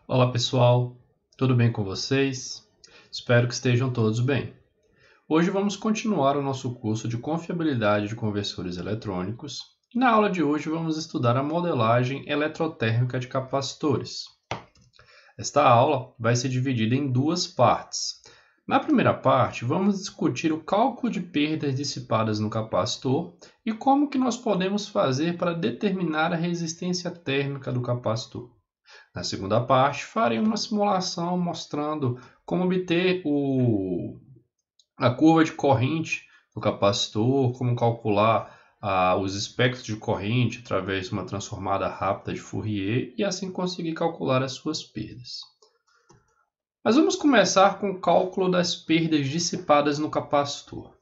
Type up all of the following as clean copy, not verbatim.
Olá pessoal, tudo bem com vocês? Espero que estejam todos bem. Hoje vamos continuar o nosso curso de confiabilidade de conversores eletrônicos e na aula de hoje vamos estudar a modelagem eletrotérmica de capacitores. Esta aula vai ser dividida em duas partes. Na primeira parte, vamos discutir o cálculo de perdas dissipadas no capacitor e como que nós podemos fazer para determinar a resistência térmica do capacitor. Na segunda parte, farei uma simulação mostrando como obter a curva de corrente do capacitor, como calcular os espectros de corrente através de uma transformada rápida de Fourier e assim conseguir calcular as suas perdas. Mas vamos começar com o cálculo das perdas dissipadas no capacitor.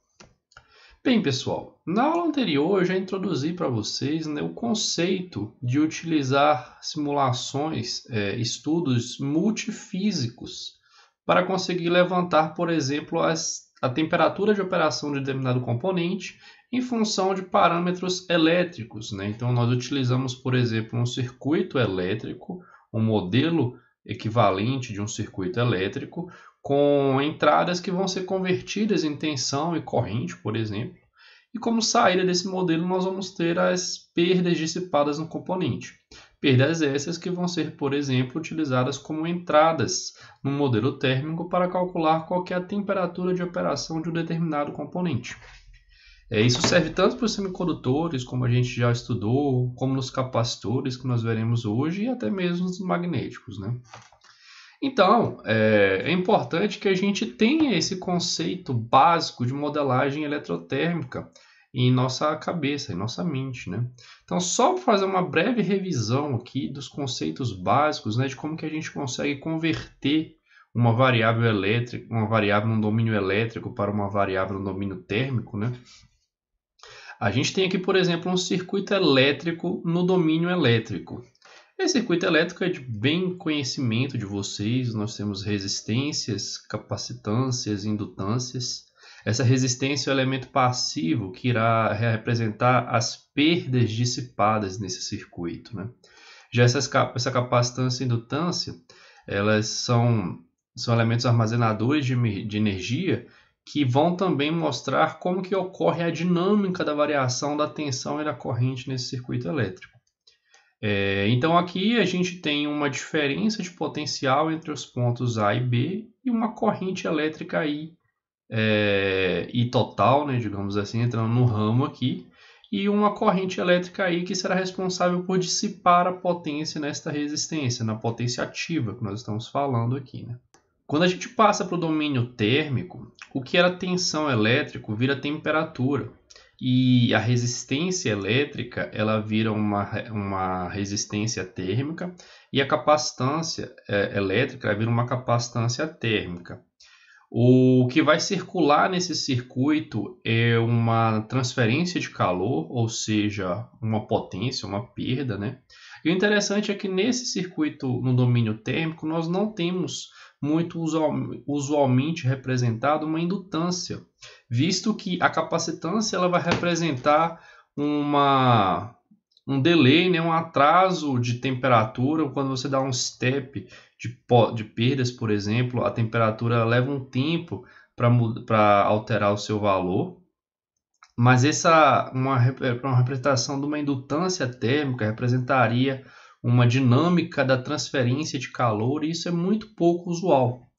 Bem, pessoal, na aula anterior eu já introduzi para vocês o conceito de utilizar simulações, estudos multifísicos para conseguir levantar, por exemplo, a temperatura de operação de determinado componente em função de parâmetros elétricos. Então, nós utilizamos, por exemplo, um circuito elétrico, um modelo equivalente de um circuito elétrico, com entradas que vão ser convertidas em tensão e corrente, por exemplo. E como saída desse modelo, nós vamos ter as perdas dissipadas no componente. Perdas essas que vão ser, por exemplo, utilizadas como entradas no modelo térmico para calcular qual é a temperatura de operação de um determinado componente. Isso serve tanto para os semicondutores, como a gente já estudou, como nos capacitores que nós veremos hoje, e até mesmo nos magnéticos. Então, é importante que a gente tenha esse conceito básico de modelagem eletrotérmica em nossa cabeça, em nossa mente. Então, só para fazer uma breve revisão aqui dos conceitos básicos, de como que a gente consegue converter uma variável elétrica, uma variável no domínio elétrico para uma variável no domínio térmico. A gente tem aqui, por exemplo, um circuito elétrico no domínio elétrico. Esse circuito elétrico é de bem conhecimento de vocês. Nós temos resistências, capacitâncias, indutâncias. Essa resistência é o elemento passivo que irá representar as perdas dissipadas nesse circuito. Já essa capacitância e indutância, elas são elementos armazenadores de energia que vão também mostrar como que ocorre a dinâmica da variação da tensão e da corrente nesse circuito elétrico. Então aqui a gente tem uma diferença de potencial entre os pontos A e B e uma corrente elétrica I total, digamos assim, entrando no ramo aqui, e uma corrente elétrica I que será responsável por dissipar a potência nesta resistência, na potência ativa que nós estamos falando aqui. Quando a gente passa para o domínio térmico, o que era tensão elétrica vira temperatura. E a resistência elétrica ela vira uma resistência térmica e a capacitância elétrica vira uma capacitância térmica. O que vai circular nesse circuito é uma transferência de calor, ou seja, uma potência, uma perda. E o interessante é que nesse circuito no domínio térmico nós não temos muito usualmente representado uma indutância, visto que a capacitância ela vai representar um delay, um atraso de temperatura. Quando você dá um step de perdas, por exemplo, a temperatura leva um tempo para alterar o seu valor. Mas uma representação de uma indutância térmica representaria uma dinâmica da transferência de calor, e isso é muito pouco usual.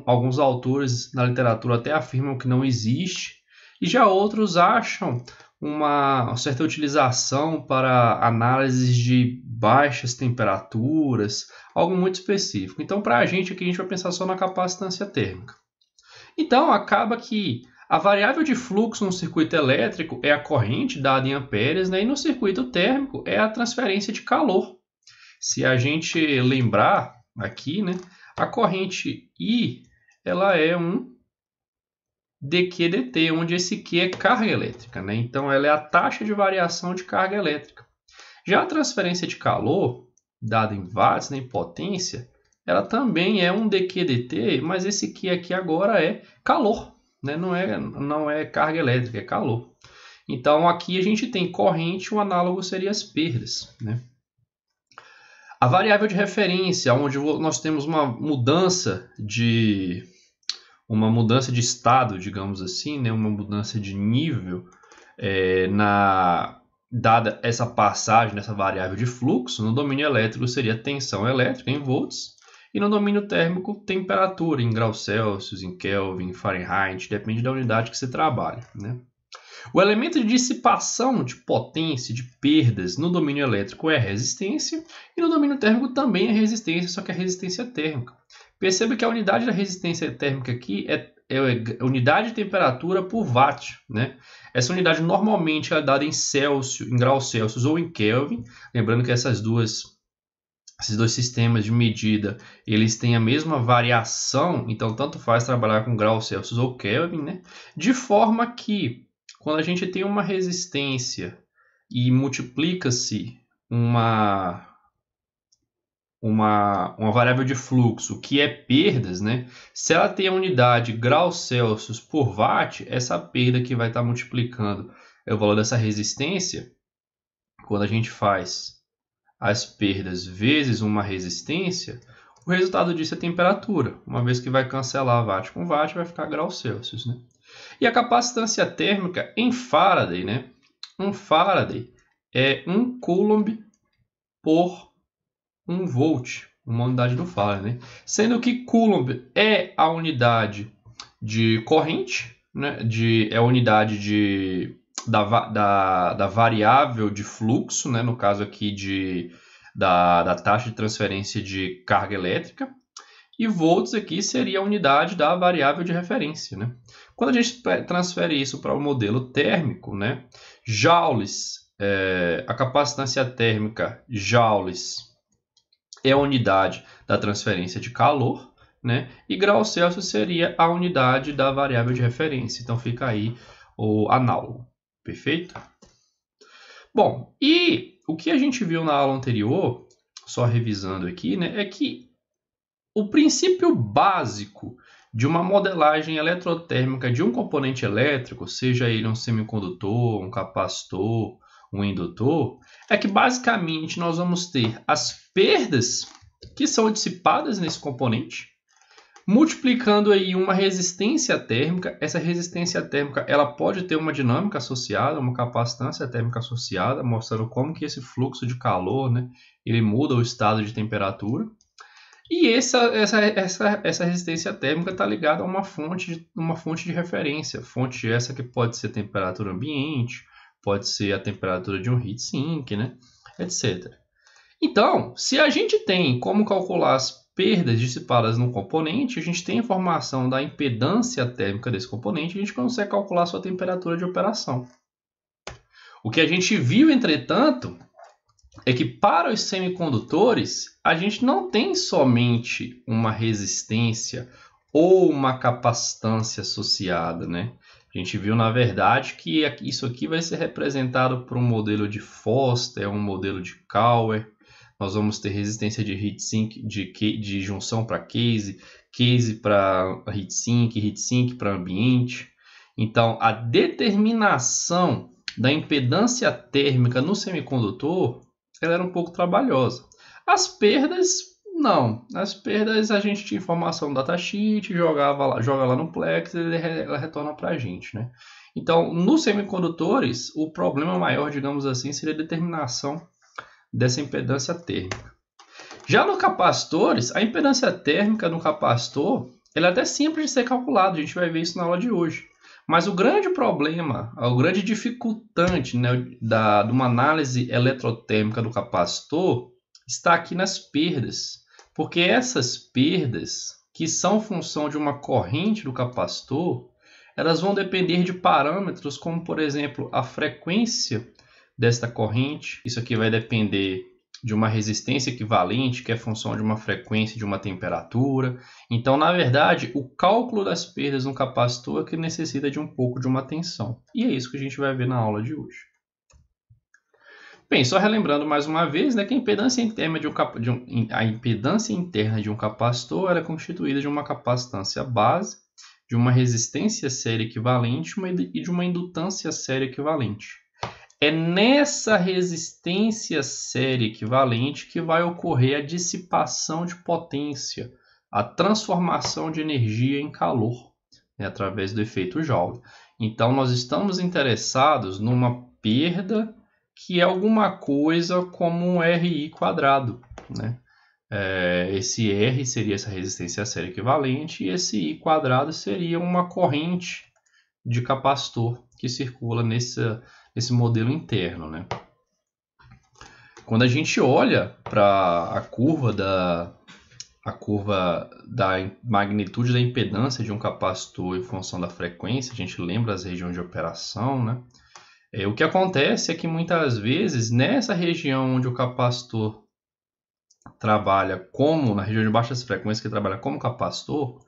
Alguns autores na literatura até afirmam que não existe, e já outros acham uma certa utilização para análises de baixas temperaturas, algo muito específico. Então, para a gente aqui, a gente vai pensar só na capacitância térmica. Então, acaba que a variável de fluxo no circuito elétrico é a corrente dada em amperes, e no circuito térmico é a transferência de calor. Se a gente lembrar aqui, a corrente I ela é um dQ/dt, onde esse Q é carga elétrica. Então, ela é a taxa de variação de carga elétrica. Já a transferência de calor, dada em watts, em potência, ela também é um dQ/dt, mas esse Q aqui agora é calor. Não é carga elétrica, é calor. Então, aqui a gente tem corrente, o análogo seria as perdas. A variável de referência, onde nós temos uma mudança de estado, digamos assim, né? Uma mudança de nível dada essa passagem dessa variável de fluxo. No domínio elétrico seria tensão elétrica em volts, e no domínio térmico, temperatura em graus Celsius, em Kelvin, em Fahrenheit, depende da unidade que você trabalha, né? O elemento de dissipação de potência, de perdas no domínio elétrico é a resistência, e no domínio térmico também é resistência, só que é resistência térmica. Perceba que a unidade da resistência térmica aqui é unidade de temperatura por watt, né? Essa unidade normalmente é dada em Celsius, em graus Celsius ou em Kelvin, lembrando que esses dois sistemas de medida, eles têm a mesma variação, então tanto faz trabalhar com graus Celsius ou Kelvin, né? De forma que quando a gente tem uma resistência e multiplica-se uma variável de fluxo que é perdas, né? Se ela tem a unidade graus Celsius por watt, essa perda que vai estar multiplicando é o valor dessa resistência. Quando a gente faz as perdas vezes uma resistência, o resultado disso é temperatura. Uma vez que vai cancelar watt com watt, vai ficar graus Celsius, né? E a capacitância térmica em Faraday, né? Um Faraday é 1 Coulomb por 1 volt, uma unidade do Faraday, né? Sendo que Coulomb é a unidade de corrente, né? É a unidade da variável de fluxo, né? No caso aqui da taxa de transferência de carga elétrica. E volts aqui seria a unidade da variável de referência, né? Quando a gente transfere isso para o modelo térmico, né? Joules, a capacitância térmica joules é a unidade da transferência de calor, né? E graus Celsius seria a unidade da variável de referência. Então fica aí o análogo, perfeito? Bom, e o que a gente viu na aula anterior, só revisando aqui, né? É que o princípio básico de uma modelagem eletrotérmica de um componente elétrico, seja ele um semicondutor, um capacitor, um indutor, é que basicamente nós vamos ter as perdas que são dissipadas nesse componente, multiplicando aí uma resistência térmica. Essa resistência térmica ela pode ter uma dinâmica associada, uma capacitância térmica associada, mostrando como que esse fluxo de calor, né, ele muda o estado de temperatura. E essa resistência térmica está ligada a uma fonte de referência. Fonte essa que pode ser a temperatura ambiente, pode ser a temperatura de um heat sink, né? Etc. Então, se a gente tem como calcular as perdas dissipadas num componente, a gente tem informação da impedância térmica desse componente, a gente consegue calcular a sua temperatura de operação. O que a gente viu, entretanto, é que para os semicondutores, a gente não tem somente uma resistência ou uma capacitância associada, né? A gente viu, na verdade, que isso aqui vai ser representado por um modelo de Foster, um modelo de Cauer. Nós vamos ter resistência de heatsink, de junção para case para heatsink para ambiente. Então, a determinação da impedância térmica no semicondutor ela era um pouco trabalhosa. As perdas, não. As perdas a gente tinha informação no datasheet, joga lá no Plex e ela retorna para a gente, né? Então, nos semicondutores, o problema maior, digamos assim, seria a determinação dessa impedância térmica. Já no capacitores, a impedância térmica no capacitor ela é até simples de ser calculada, a gente vai ver isso na aula de hoje. Mas o grande problema, o grande dificultante, né, de uma análise eletrotérmica do capacitor está aqui nas perdas. Porque essas perdas, que são função de uma corrente do capacitor, elas vão depender de parâmetros como, por exemplo, a frequência desta corrente. Isso aqui vai depender de uma resistência equivalente, que é função de uma frequência e de uma temperatura. Então, na verdade, o cálculo das perdas no capacitor é que necessita de um pouco de uma atenção. E é isso que a gente vai ver na aula de hoje. Bem, só relembrando mais uma vez, né, que a impedância interna de um capacitor era constituída de uma capacitância base, de uma resistência séria equivalente e de uma indutância séria equivalente. é nessa resistência séria equivalente que vai ocorrer a dissipação de potência, a transformação de energia em calor, né, através do efeito Joule. Então, nós estamos interessados numa perda que é alguma coisa como um RI quadrado, né? Esse R seria essa resistência séria equivalente e esse I quadrado seria uma corrente de capacitor que circula nesse modelo interno, né? Quando a gente olha para a curva da magnitude da impedância de um capacitor em função da frequência, a gente lembra as regiões de operação, né? O que acontece é que muitas vezes nessa região onde o capacitor trabalha como, na região de baixas frequências que trabalha como capacitor,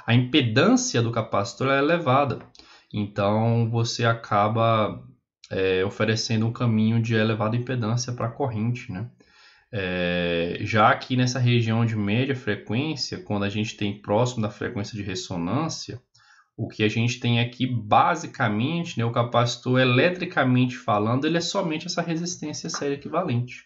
a impedância do capacitor é elevada. Então você acaba oferecendo um caminho de elevada impedância para a corrente, né? Já aqui nessa região de média frequência, quando a gente tem próximo da frequência de ressonância, o que a gente tem aqui basicamente, né, o capacitor eletricamente falando, ele é somente essa resistência séria equivalente.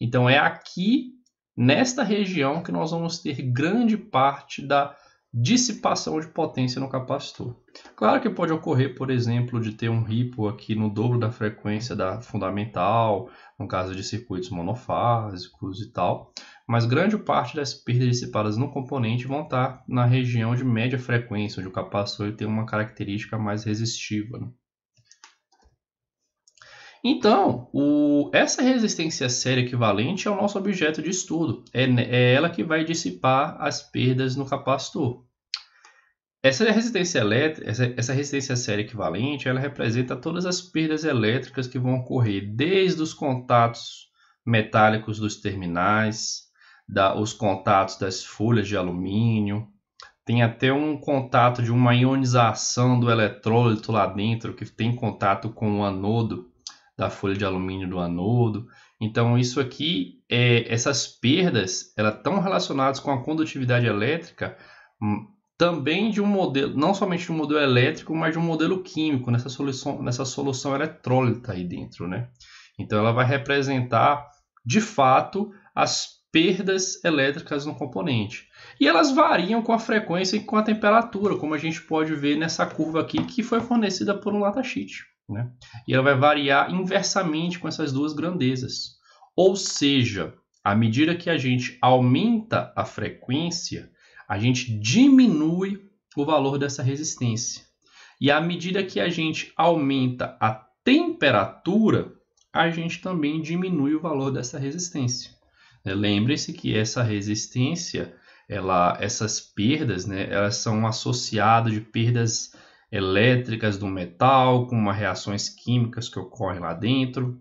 Então é aqui nesta região que nós vamos ter grande parte da dissipação de potência no capacitor. Claro que pode ocorrer, por exemplo, de ter um ripple aqui no dobro da frequência da fundamental, no caso de circuitos monofásicos e tal, mas grande parte das perdas dissipadas no componente vão estar na região de média frequência, onde o capacitor tem uma característica mais resistiva, né? Então, essa resistência séria equivalente é o nosso objeto de estudo. É ela que vai dissipar as perdas no capacitor. Essa resistência séria equivalente, ela representa todas as perdas elétricas que vão ocorrer desde os contatos metálicos dos terminais, os contatos das folhas de alumínio, tem até um contato de uma ionização do eletrólito lá dentro, que tem contato com o anodo da folha de alumínio do anodo. Então isso aqui, essas perdas, elas estão relacionadas com a condutividade elétrica também de um modelo, não somente de um modelo elétrico, mas de um modelo químico nessa solução eletrólita aí dentro, né? Então ela vai representar de fato as perdas elétricas no componente. E elas variam com a frequência e com a temperatura, como a gente pode ver nessa curva aqui que foi fornecida por um datasheet, né? E ela vai variar inversamente com essas duas grandezas. Ou seja, à medida que a gente aumenta a frequência, a gente diminui o valor dessa resistência. E à medida que a gente aumenta a temperatura, a gente também diminui o valor dessa resistência. Lembre-se que essa resistência, essas perdas, né, elas são associadas de perdas elétricas do metal, com reações químicas que ocorrem lá dentro.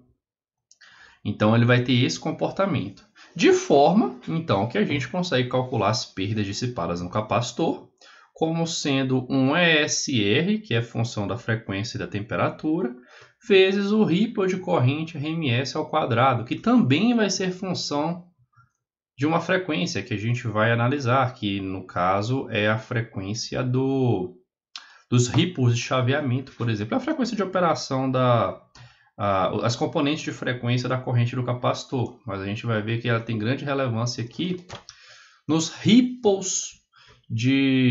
Então ele vai ter esse comportamento. De forma, então, que a gente consegue calcular as perdas dissipadas no capacitor como sendo um ESR, que é função da frequência e da temperatura, vezes o ripple de corrente RMS ao quadrado, que também vai ser função de uma frequência que a gente vai analisar, que no caso é a frequência dos ripples de chaveamento, por exemplo, a frequência de operação as componentes de frequência da corrente do capacitor, mas a gente vai ver que ela tem grande relevância aqui nos ripples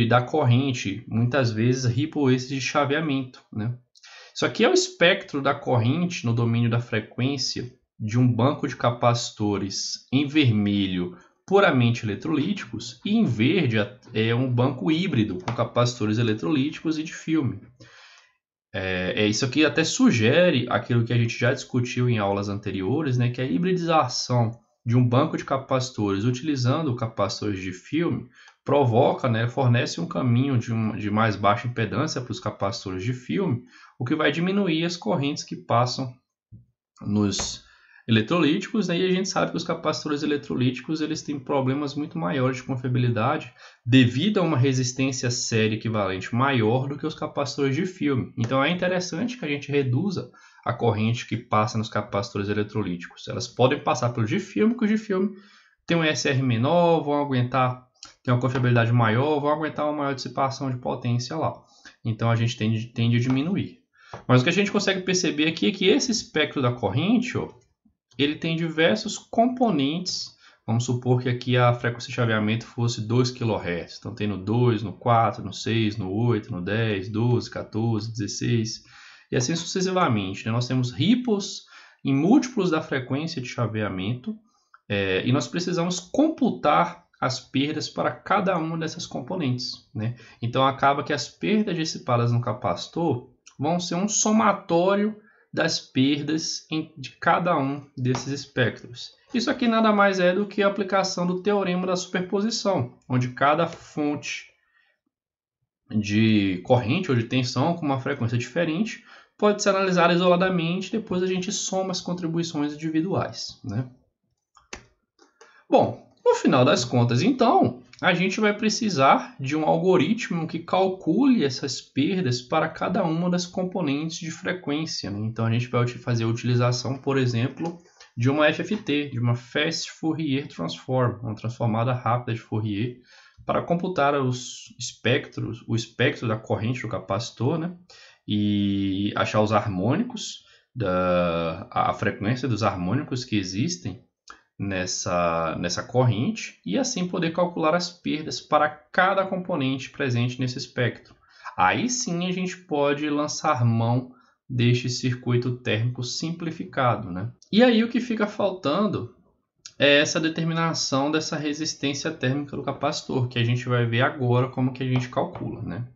da corrente, muitas vezes ripple esses de chaveamento, né? Isso aqui é o espectro da corrente no domínio da frequência de um banco de capacitores em vermelho puramente eletrolíticos e em verde é um banco híbrido com capacitores eletrolíticos e de filme. Isso aqui até sugere aquilo que a gente já discutiu em aulas anteriores, né, que a hibridização de um banco de capacitores utilizando capacitores de filme provoca, né, fornece um caminho de mais baixa impedância para os capacitores de filme, o que vai diminuir as correntes que passam nos eletrolíticos, né? E a gente sabe que os capacitores eletrolíticos eles têm problemas muito maiores de confiabilidade devido a uma resistência séria equivalente maior do que os capacitores de filme. Então é interessante que a gente reduza a corrente que passa nos capacitores eletrolíticos. Elas podem passar pelo de filme, que os de filme tem um ESR menor, vão aguentar, tem uma confiabilidade maior, vão aguentar uma maior dissipação de potência lá. Então a gente tende a diminuir. Mas o que a gente consegue perceber aqui é que esse espectro da corrente, ó, ele tem diversos componentes. Vamos supor que aqui a frequência de chaveamento fosse 2 kHz. Então tem no 2, no 4, no 6, no 8, no 10, 12, 14, 16 e assim sucessivamente, né? Nós temos ripples em múltiplos da frequência de chaveamento e nós precisamos computar as perdas para cada uma dessas componentes, né? Então acaba que as perdas dissipadas no capacitor vão ser um somatório das perdas de cada um desses espectros. Isso aqui nada mais é do que a aplicação do teorema da superposição, onde cada fonte de corrente ou de tensão com uma frequência diferente pode ser analisada isoladamente, depois a gente soma as contribuições individuais, né? Bom, no final das contas, então, a gente vai precisar de um algoritmo que calcule essas perdas para cada uma das componentes de frequência, né? Então, a gente vai fazer a utilização, por exemplo, de uma FFT, de uma Fast Fourier Transform, uma transformada rápida de Fourier, para computar o espectro da corrente do capacitor, né? E achar os harmônicos, a frequência dos harmônicos que existem nessa corrente e assim poder calcular as perdas para cada componente presente nesse espectro. Aí sim a gente pode lançar mão deste circuito térmico simplificado, né? E aí o que fica faltando é essa determinação dessa resistência térmica do capacitor, que a gente vai ver agora como que a gente calcula, né?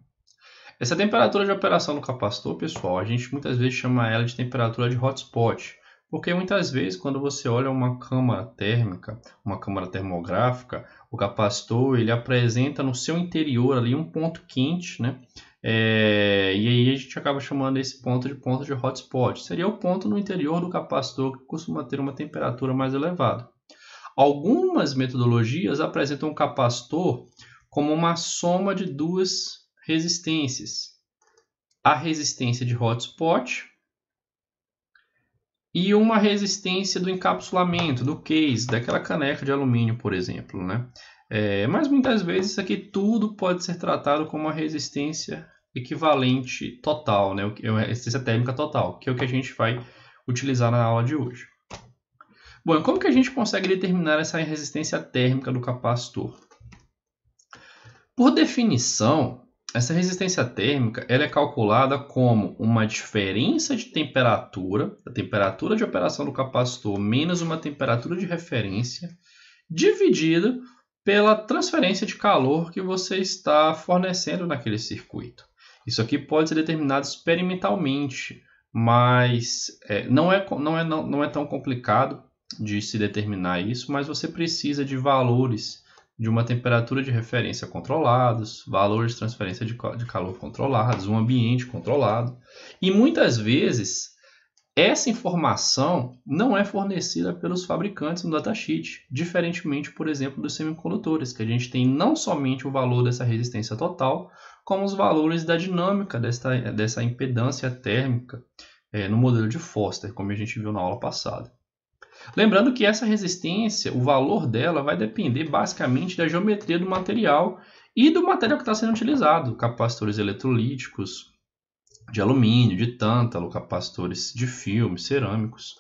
Essa temperatura de operação do capacitor, pessoal, a gente muitas vezes chama ela de temperatura de hotspot, porque muitas vezes quando você olha uma câmara térmica, uma câmara termográfica, o capacitor ele apresenta no seu interior ali um ponto quente, né? E aí a gente acaba chamando esse ponto de hotspot. Seria o ponto no interior do capacitor que costuma ter uma temperatura mais elevada. Algumas metodologias apresentam o capacitor como uma soma de duas resistências. A resistência de hotspot e uma resistência do encapsulamento, do case, daquela caneca de alumínio, por exemplo, né? Mas muitas vezes isso aqui tudo pode ser tratado como uma resistência equivalente total, né? Uma resistência térmica total, que é o que a gente vai utilizar na aula de hoje. Bom, como que a gente consegue determinar essa resistência térmica do capacitor? Por definição, essa resistência térmica ela é calculada como uma diferença de temperatura, a temperatura de operação do capacitor menos uma temperatura de referência, dividida pela transferência de calor que você está fornecendo naquele circuito. Isso aqui pode ser determinado experimentalmente, mas não é tão complicado de se determinar isso, mas você precisa de valores de uma temperatura de referência controlados, valores de transferência de calor controlados, um ambiente controlado. E muitas vezes essa informação não é fornecida pelos fabricantes no datasheet, diferentemente, por exemplo, dos semicondutores, que a gente tem não somente o valor dessa resistência total, como os valores da dinâmica dessa impedância térmica no modelo de Foster, como a gente viu na aula passada. Lembrando que essa resistência, o valor dela vai depender basicamente da geometria do material e do material que está sendo utilizado. Capacitores eletrolíticos de alumínio, de tântalo, capacitores de filme, cerâmicos.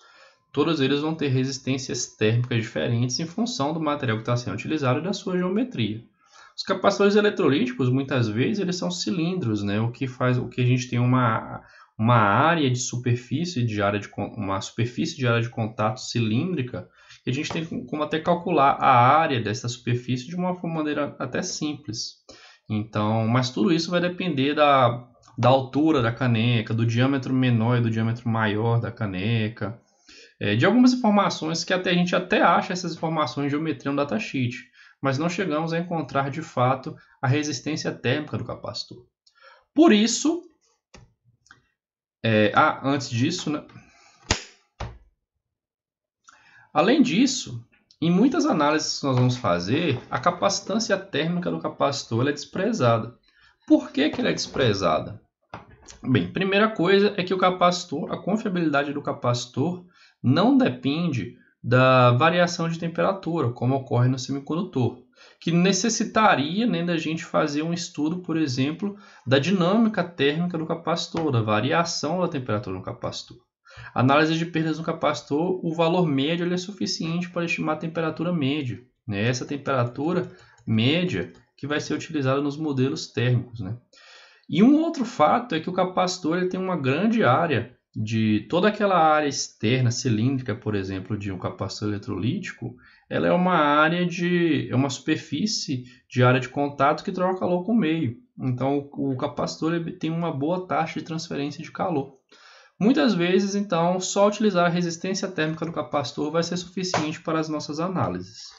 Todos eles vão ter resistências térmicas diferentes em função do material que está sendo utilizado e da sua geometria. Os capacitores eletrolíticos, muitas vezes, eles são cilindros, né? O que a gente tem uma área de superfície de área de contato cilíndrica, e a gente tem como até calcular a área dessa superfície de uma maneira até simples. Então, mas tudo isso vai depender da altura da caneca, do diâmetro menor e do diâmetro maior da caneca, de algumas informações que a gente até acha essas informações de geometria no datasheet, mas não chegamos a encontrar de fato a resistência térmica do capacitor. Por isso, antes disso, né? Além disso, em muitas análises que nós vamos fazer, a capacitância térmica do capacitor é desprezada. Por que ela é desprezada? Bem, primeira coisa é que o capacitor, a confiabilidade do capacitor não depende da variação de temperatura, como ocorre no semicondutor, que necessitaria, né, da gente fazer um estudo, por exemplo, da dinâmica térmica do capacitor, da variação da temperatura no capacitor. Análise de perdas no capacitor, o valor médio ele é suficiente para estimar a temperatura média, né? Essa temperatura média que vai ser utilizada nos modelos térmicos, né? E um outro fato é que o capacitor ele tem uma grande área, de toda aquela área externa, cilíndrica, por exemplo, de um capacitor eletrolítico, ela é uma superfície de área de contato que troca calor com o meio. Então, o capacitor ele tem uma boa taxa de transferência de calor. Muitas vezes, então, só utilizar a resistência térmica do capacitor vai ser suficiente para as nossas análises.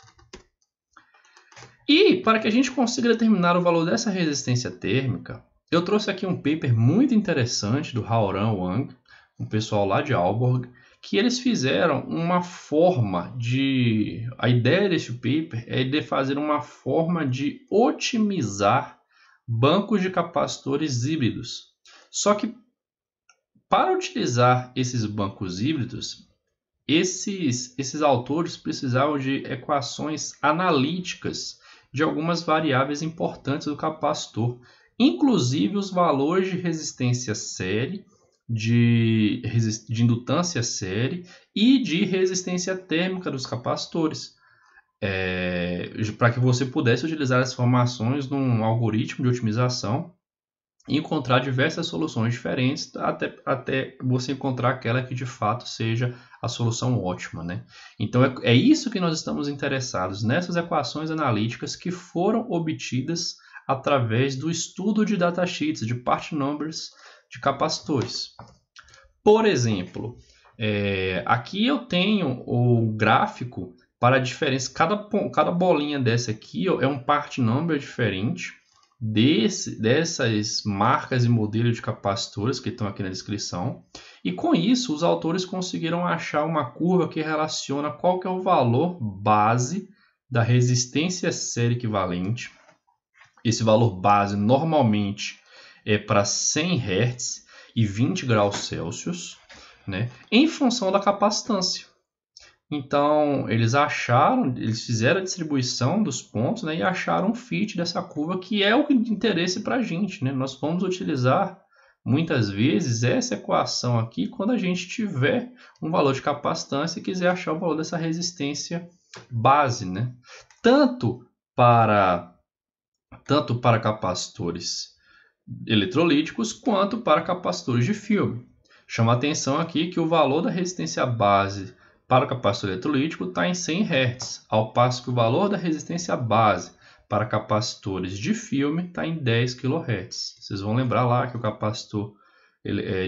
E, para que a gente consiga determinar o valor dessa resistência térmica, eu trouxe aqui um paper muito interessante do Haoran Wang, um pessoal lá de Aalborg, que eles fizeram uma forma de... A ideia desse paper é de fazer uma forma de otimizar bancos de capacitores híbridos. Só que, para utilizar esses bancos híbridos, esses autores precisavam de equações analíticas de algumas variáveis importantes do capacitor, inclusive os valores de resistência série, de indutância série e de resistência térmica dos capacitores, para que você pudesse utilizar as informações num algoritmo de otimização e encontrar diversas soluções diferentes até você encontrar aquela que de fato seja a solução ótima, né? Então é isso que nós estamos interessados, nessas equações analíticas que foram obtidas através do estudo de datasheets, de part numbers de capacitores. Por exemplo, aqui eu tenho o gráfico para a diferença, cada bolinha dessa aqui é um part number diferente dessas marcas e modelos de capacitores que estão aqui na descrição. E com isso, os autores conseguiram achar uma curva que relaciona qual que é o valor base da resistência série equivalente. Esse valor base normalmente é para 100 Hz e 20 graus Celsius, né, em função da capacitância. Então, eles fizeram a distribuição dos pontos, né, e acharam um fit dessa curva, que é o de interesse para a gente, né? Nós vamos utilizar muitas vezes essa equação aqui quando a gente tiver um valor de capacitância e quiser achar o valor dessa resistência base, né? Tanto para capacitores eletrolíticos quanto para capacitores de filme. Chama a atenção aqui que o valor da resistência base para o capacitor eletrolítico está em 100 Hz, ao passo que o valor da resistência base para capacitores de filme está em 10 kHz. Vocês vão lembrar lá que o capacitor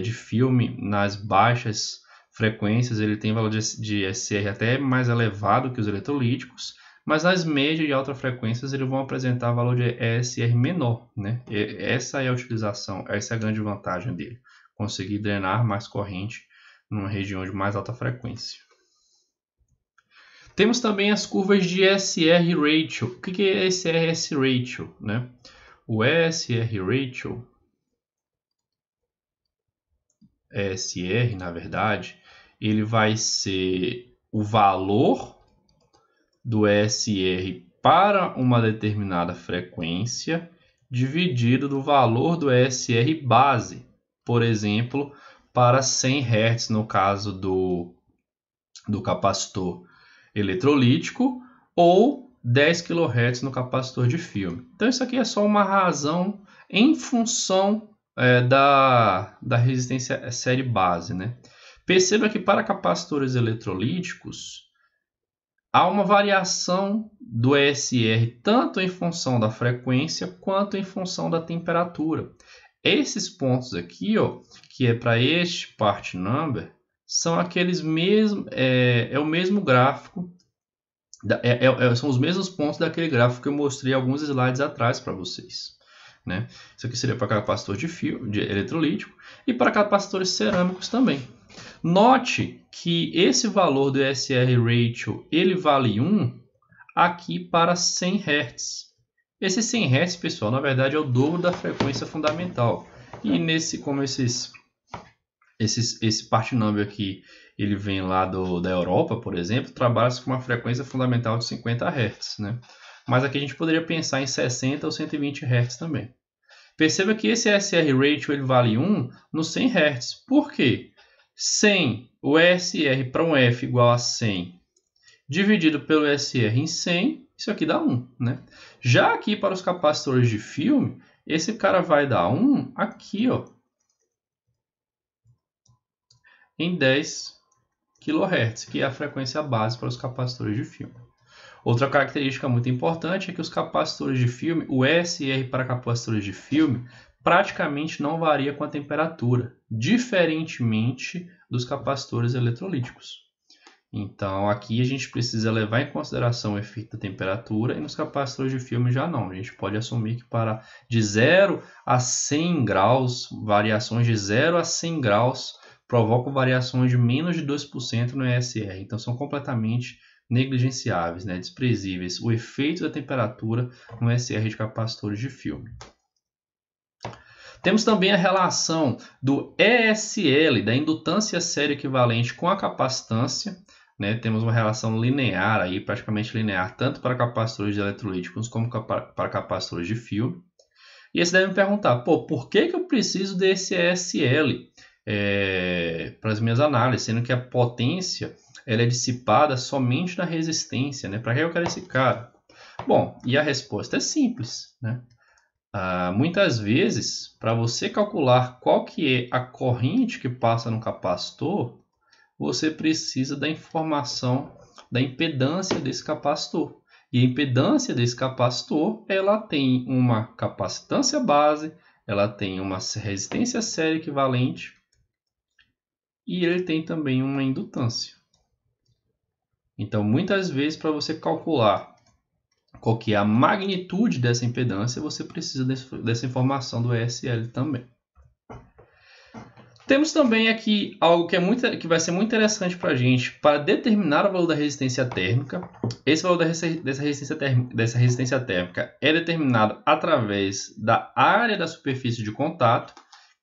de filme, nas baixas frequências, ele tem valor de SR até mais elevado que os eletrolíticos, mas nas médias e altas frequências eles vão apresentar valor de ESR menor, né? Essa é a utilização, essa é a grande vantagem dele, conseguir drenar mais corrente numa região de mais alta frequência. Temos também as curvas de SR ratio. O que é esse SR ratio, né? O SR ratio, SR, na verdade, ele vai ser o valor do SR para uma determinada frequência dividido do valor do SR base, por exemplo, para 100 Hz no caso do capacitor eletrolítico ou 10 kHz no capacitor de filme. Então isso aqui é só uma razão em função da resistência série base, né? Perceba que para capacitores eletrolíticos há uma variação do ESR tanto em função da frequência quanto em função da temperatura. Esses pontos aqui, ó, que é para este part number, são aqueles mesmos, o mesmo gráfico, são os mesmos pontos daquele gráfico que eu mostrei alguns slides atrás para vocês, né? Isso aqui seria para capacitor de eletrolítico e para capacitores cerâmicos também. Note que esse valor do SR ratio ele vale 1 aqui para 100 Hz. Esse 100 Hz, pessoal, na verdade é o dobro da frequência fundamental. E como esses esse part number aqui, ele vem lá da Europa, por exemplo, trabalha com uma frequência fundamental de 50 Hz, né? Mas aqui a gente poderia pensar em 60 ou 120 Hz também. Perceba que esse SR ratio ele vale 1 no 100 Hz. Por quê? 100, o SR para um F igual a 100, dividido pelo SR em 100, isso aqui dá 1, né? Já aqui para os capacitores de filme, esse cara vai dar 1 aqui, ó, em 10 kHz, que é a frequência base para os capacitores de filme. Outra característica muito importante é que os capacitores de filme, o SR para capacitores de filme, praticamente não varia com a temperatura, diferentemente dos capacitores eletrolíticos. Então, aqui a gente precisa levar em consideração o efeito da temperatura, e nos capacitores de filme já não. A gente pode assumir que de 0 a 100 graus, variações de 0 a 100 graus, provocam variações de menos de 2% no ESR. Então, são completamente negligenciáveis, né? Desprezíveis, o efeito da temperatura no ESR de capacitores de filme. Temos também a relação do ESL, da indutância série equivalente, com a capacitância. Né? Temos uma relação linear, aí, praticamente linear, tanto para capacitores eletrolíticos como para capacitores de filme. E aí você deve me perguntar, por que eu preciso desse ESL para as minhas análises, sendo que a potência ela é dissipada somente na resistência, né? Para que eu quero esse cara? Bom, e a resposta é simples, né? Muitas vezes, para você calcular qual que é a corrente que passa no capacitor, você precisa da informação da impedância desse capacitor. E a impedância desse capacitor, ela tem uma capacitância base, ela tem uma resistência série equivalente e ele tem também uma indutância. Então, muitas vezes, para você calcular qual que é a magnitude dessa impedância, você precisa dessa informação do ESL também. Temos também aqui algo que vai ser muito interessante para a gente para determinar o valor da resistência térmica. Esse valor dessa resistência térmica é determinado através da área da superfície de contato,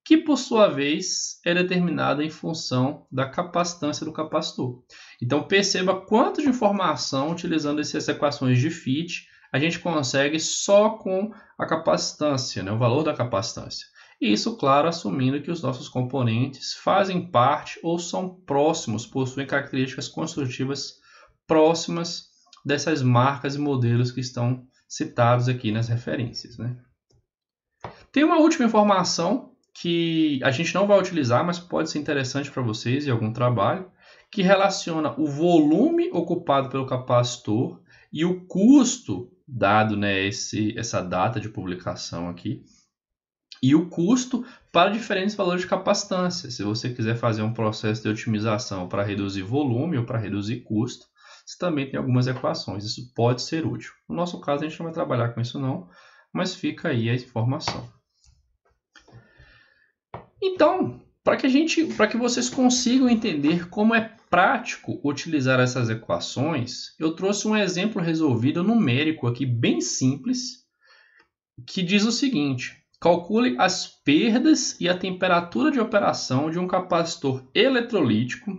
que por sua vez é determinada em função da capacitância do capacitor. Então perceba quanto de informação, utilizando essas equações de Fichte, a gente consegue só com a capacitância, né? O valor da capacitância. E isso, claro, assumindo que os nossos componentes fazem parte ou são próximos, possuem características construtivas próximas dessas marcas e modelos que estão citados aqui nas referências, né? Tem uma última informação que a gente não vai utilizar, mas pode ser interessante para vocês em algum trabalho, que relaciona o volume ocupado pelo capacitor e o custo, dado, né, essa data de publicação aqui, e o custo para diferentes valores de capacitância. Se você quiser fazer um processo de otimização para reduzir volume ou para reduzir custo, você também tem algumas equações. Isso pode ser útil. No nosso caso, a gente não vai trabalhar com isso não, mas fica aí a informação. Então, para que vocês consigam entender como é prático utilizar essas equações, eu trouxe um exemplo resolvido numérico aqui bem simples, que diz o seguinte: calcule as perdas e a temperatura de operação de um capacitor eletrolítico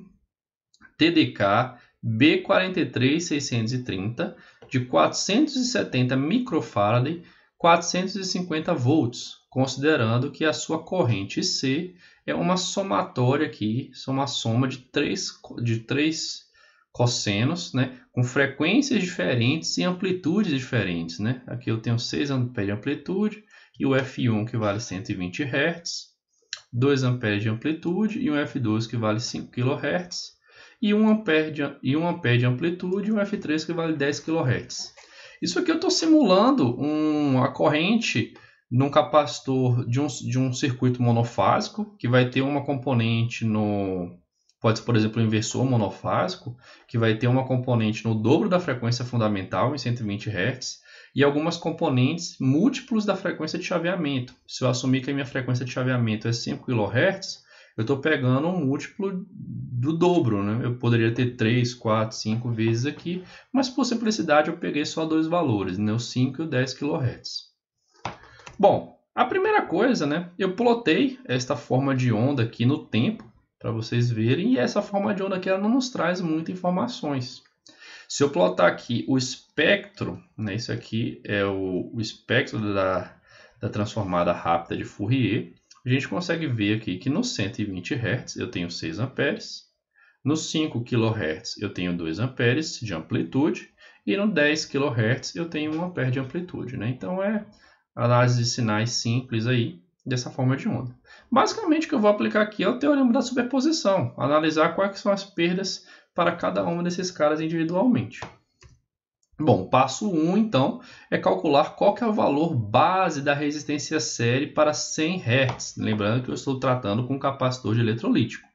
TDK B43630 de 470 microfarad, 450 volts, considerando que a sua corrente C é uma somatória aqui, uma soma de três cossenos, né, com frequências diferentes e amplitudes diferentes, né? Aqui eu tenho 6 A de amplitude e o F1 que vale 120 Hz, 2 A de amplitude e um F2 que vale 5 kHz, e 1 A de amplitude e um F3 que vale 10 kHz. Isso aqui eu estou simulando a corrente num capacitor de um circuito monofásico, que vai ter uma componente pode ser, por exemplo, um inversor monofásico, que vai ter uma componente no dobro da frequência fundamental, em 120 Hz, e algumas componentes múltiplos da frequência de chaveamento. Se eu assumir que a minha frequência de chaveamento é 5 kHz, eu estou pegando um múltiplo do dobro, né? Eu poderia ter 3, 4, 5 vezes aqui, mas por simplicidade eu peguei só dois valores, né? O 5 e o 10 kHz. Bom, a primeira coisa, né? Eu plotei esta forma de onda aqui no tempo, para vocês verem. E essa forma de onda aqui ela não nos traz muitas informações. Se eu plotar aqui o espectro, né, isso aqui é o espectro da transformada rápida de Fourier, a gente consegue ver aqui que no 120 Hz eu tenho 6 amperes, no 5 kHz eu tenho 2 amperes de amplitude, e no 10 kHz eu tenho 1 ampere de amplitude. Né? Então é análise de sinais simples aí, dessa forma de onda. Basicamente o que eu vou aplicar aqui é o teorema da superposição, analisar quais são as perdas para cada uma desses caras individualmente. Bom, passo 1, então, é calcular qual que é o valor base da resistência série para 100 Hz. Lembrando que eu estou tratando com um capacitor de eletrolítico.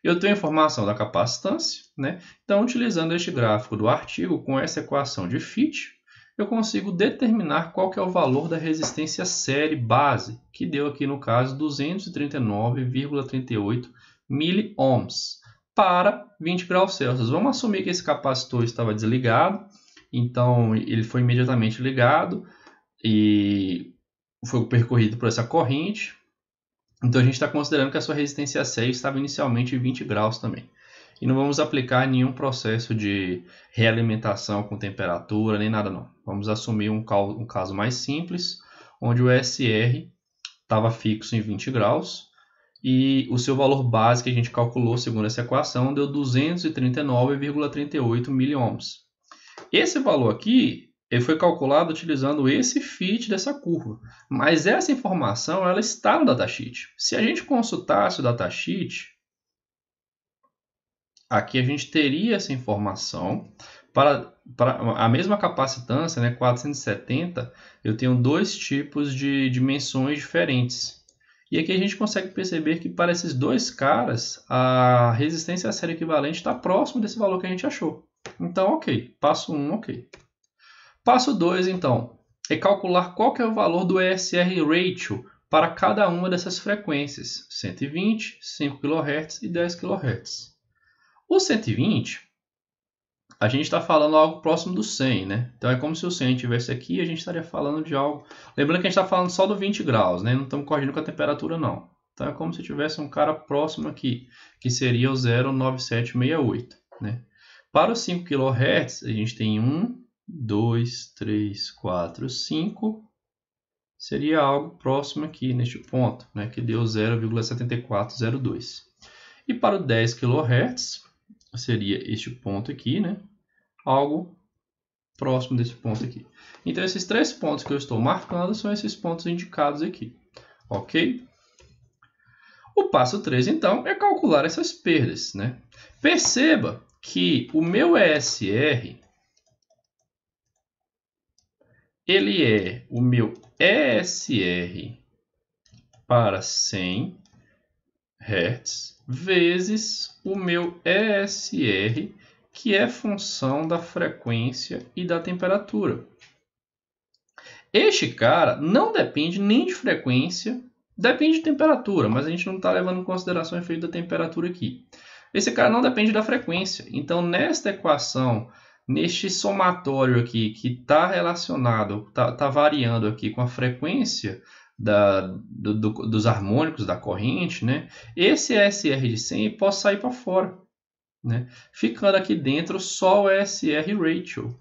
Eu tenho a informação da capacitância, né? Então, utilizando este gráfico do artigo com essa equação de Fichte, eu consigo determinar qual que é o valor da resistência série base, que deu aqui no caso 239,38 miliohms para 20 graus Celsius. Vamos assumir que esse capacitor estava desligado, então ele foi imediatamente ligado e foi percorrido por essa corrente. Então a gente está considerando que a sua resistência série estava inicialmente em 20 graus também. E não vamos aplicar nenhum processo de realimentação com temperatura, nem nada não. Vamos assumir um caso mais simples, onde o SR estava fixo em 20 graus e o seu valor base que a gente calculou segundo essa equação deu 239,38 miliohms. Esse valor aqui ele foi calculado utilizando esse fit dessa curva, mas essa informação ela está no datasheet. Se a gente consultasse o datasheet, aqui a gente teria essa informação. Para a mesma capacitância, né, 470, eu tenho dois tipos de dimensões diferentes. E aqui a gente consegue perceber que para esses dois caras, a resistência à série equivalente está próximo desse valor que a gente achou. Então, ok. Passo 1, ok. Passo 2, então, é calcular qual que é o valor do ESR ratio para cada uma dessas frequências, 120, 5 kHz e 10 kHz. O 120, a gente está falando algo próximo do 100, né? Então é como se o 100 estivesse aqui e a gente estaria falando de algo... Lembrando que a gente está falando só do 20 graus, né? Não estamos corrigindo com a temperatura, não. Então é como se tivesse um cara próximo aqui, que seria o 09768, né? Para os 5 kHz, a gente tem 1, 2, 3, 4, 5. Seria algo próximo aqui neste ponto, né? Que deu 0,7402. E para o 10 kHz, seria este ponto aqui, né? Algo próximo desse ponto aqui. Então, esses três pontos que eu estou marcando são esses pontos indicados aqui. Ok? O passo 3, então, é calcular essas perdas, né? Perceba que o meu ESR, ele é o meu ESR para 100 Hz vezes o meu ESR, que é função da frequência e da temperatura. Este cara não depende nem de frequência, depende de temperatura, mas a gente não está levando em consideração o efeito da temperatura aqui. Esse cara não depende da frequência. Então, nesta equação, neste somatório aqui, que está relacionado, está variando aqui com a frequência dos harmônicos da corrente, né? Esse ESR de 100 pode sair para fora, né? Ficando aqui dentro só o ESR ratio,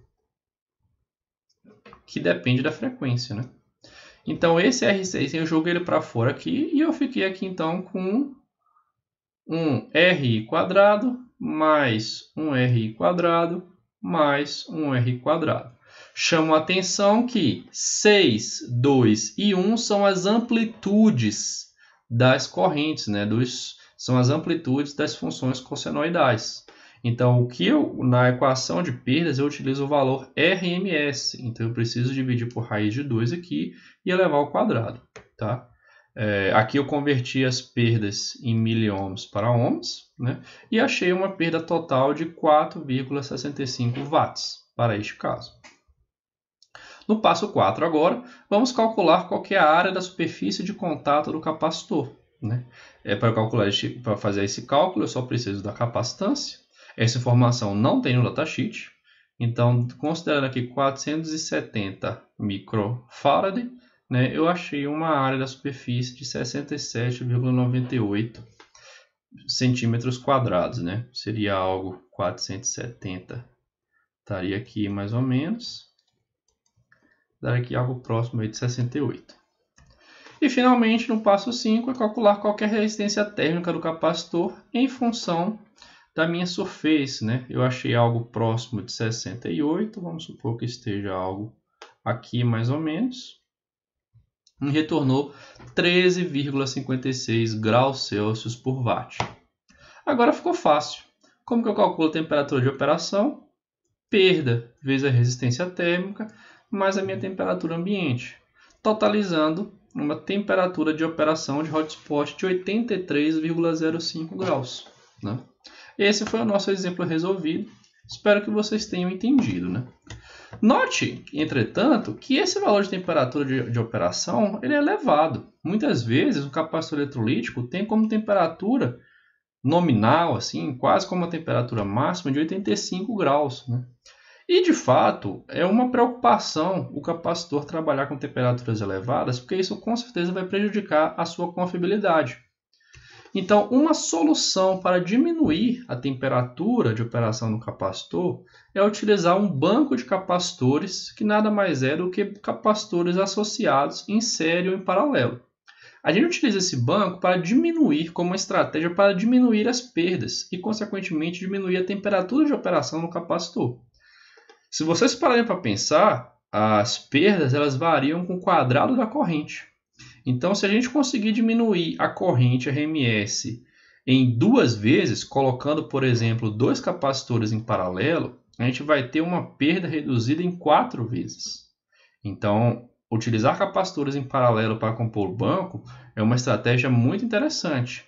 que depende da frequência, né? Então, esse R6 eu joguei ele para fora aqui e eu fiquei aqui então com um RI quadrado mais um RI quadrado mais um RI quadrado. Chamo a atenção que 6, 2 e 1 são as amplitudes das correntes, né? São as amplitudes das funções cossenoidais. Então, na equação de perdas, eu utilizo o valor RMS. Então, eu preciso dividir por raiz de 2 aqui e elevar ao quadrado. Tá? Aqui eu converti as perdas em miliohms para ohms, né? E achei uma perda total de 4,65 watts para este caso. No passo 4 agora, vamos calcular qual que é a área da superfície de contato do capacitor. Né? Para fazer esse cálculo, eu só preciso da capacitância. Essa informação não tem no datasheet. Então, considerando aqui 470 microfarad, né, eu achei uma área da superfície de 67,98 centímetros quadrados, né? Seria algo 470. Estaria aqui mais ou menos. Daria aqui algo próximo aí de 68. E finalmente, no passo 5, é calcular qualquer resistência térmica do capacitor em função da minha surface, né? Eu achei algo próximo de 68, vamos supor que esteja algo aqui mais ou menos. E retornou 13,56 graus Celsius por watt. Agora ficou fácil. Como que eu calculo a temperatura de operação? Perda vezes a resistência térmica mais a minha temperatura ambiente, totalizando uma temperatura de operação de hotspot de 83,05 graus. Né? Esse foi o nosso exemplo resolvido. Espero que vocês tenham entendido. Né? Note, entretanto, que esse valor de temperatura de operação ele é elevado. Muitas vezes o capacitor eletrolítico tem como temperatura nominal, assim, quase como a temperatura máxima de 85 graus. Né? E, de fato, é uma preocupação o capacitor trabalhar com temperaturas elevadas, porque isso com certeza vai prejudicar a sua confiabilidade. Então, uma solução para diminuir a temperatura de operação do capacitor é utilizar um banco de capacitores, que nada mais é do que capacitores associados em série ou em paralelo. A gente utiliza esse banco para diminuir, como uma estratégia para diminuir as perdas e, consequentemente, diminuir a temperatura de operação no capacitor. Se vocês pararem para pensar, as perdas elas variam com o quadrado da corrente. Então, se a gente conseguir diminuir a corrente RMS em 2 vezes, colocando, por exemplo, 2 capacitores em paralelo, a gente vai ter uma perda reduzida em 4 vezes. Então, utilizar capacitores em paralelo para compor o banco é uma estratégia muito interessante.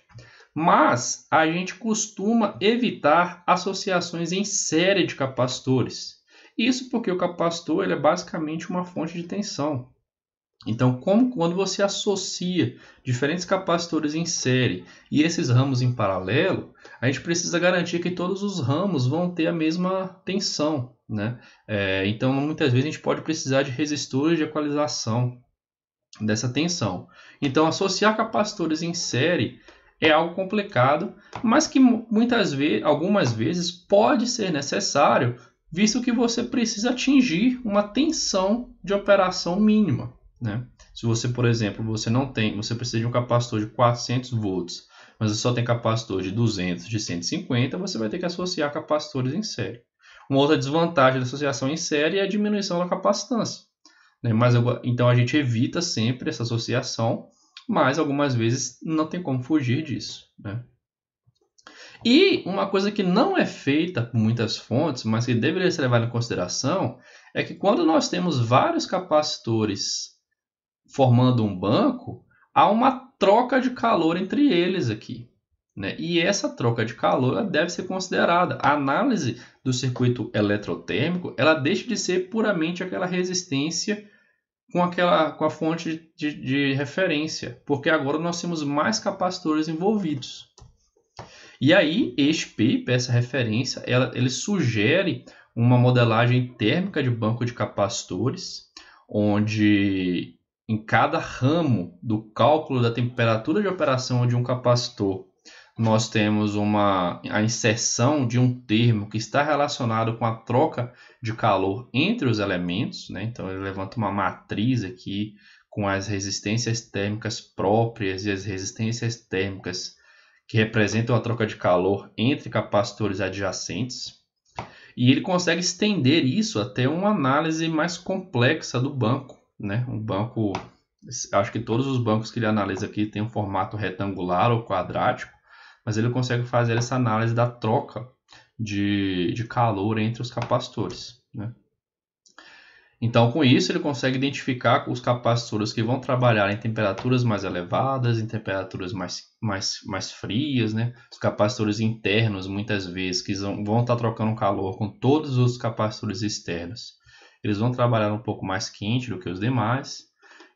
Mas a gente costuma evitar associações em série de capacitores. Isso porque o capacitor ele é basicamente uma fonte de tensão. Então, quando você associa diferentes capacitores em série e esses ramos em paralelo, a gente precisa garantir que todos os ramos vão ter a mesma tensão. Né? Então, muitas vezes a gente pode precisar de resistores de equalização dessa tensão. Então, associar capacitores em série é algo complicado, mas que algumas vezes pode ser necessário, visto que você precisa atingir uma tensão de operação mínima. Né? Se você, por exemplo, você precisa de um capacitor de 400 volts, mas você só tem capacitor de 200, de 150, você vai ter que associar capacitores em série. Uma outra desvantagem da associação em série é a diminuição da capacitância. Né? Então a gente evita sempre essa associação, mas algumas vezes não tem como fugir disso. Né? E uma coisa que não é feita por muitas fontes, mas que deveria ser levada em consideração, é que quando nós temos vários capacitores formando um banco, há uma troca de calor entre eles aqui. Né? E essa troca de calor deve ser considerada. A análise do circuito eletrotérmico ela deixa de ser puramente aquela resistência com a fonte de referência, porque agora nós temos mais capacitores envolvidos. E aí, este paper, essa referência, ele sugere uma modelagem térmica de banco de capacitores, onde em cada ramo do cálculo da temperatura de operação de um capacitor, nós temos a inserção de um termo que está relacionado com a troca de calor entre os elementos. Né? Então, ele levanta uma matriz aqui com as resistências térmicas próprias e as resistências térmicas que representam a troca de calor entre capacitores adjacentes. E ele consegue estender isso até uma análise mais complexa do banco. Né? Um banco, acho que todos os bancos que ele analisa aqui têm um formato retangular ou quadrático, mas ele consegue fazer essa análise da troca de calor entre os capacitores. Né? Então, com isso, ele consegue identificar os capacitores que vão trabalhar em temperaturas mais elevadas, em temperaturas mais frias. Né? Os capacitores internos, muitas vezes, que vão estar trocando calor com todos os capacitores externos. Eles vão trabalhar um pouco mais quente do que os demais.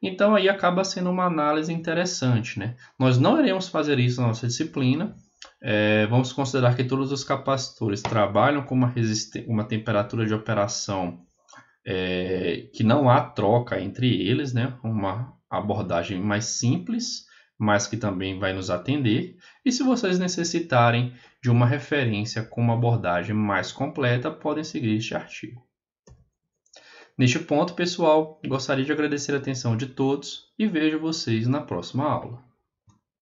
Então, aí acaba sendo uma análise interessante. Né? Nós não iremos fazer isso na nossa disciplina. Vamos considerar que todos os capacitores trabalham com uma temperatura de operação que não há troca entre eles. Né? Uma abordagem mais simples, mas que também vai nos atender, e se vocês necessitarem de uma referência com uma abordagem mais completa, podem seguir este artigo. Neste ponto, pessoal, gostaria de agradecer a atenção de todos e vejo vocês na próxima aula.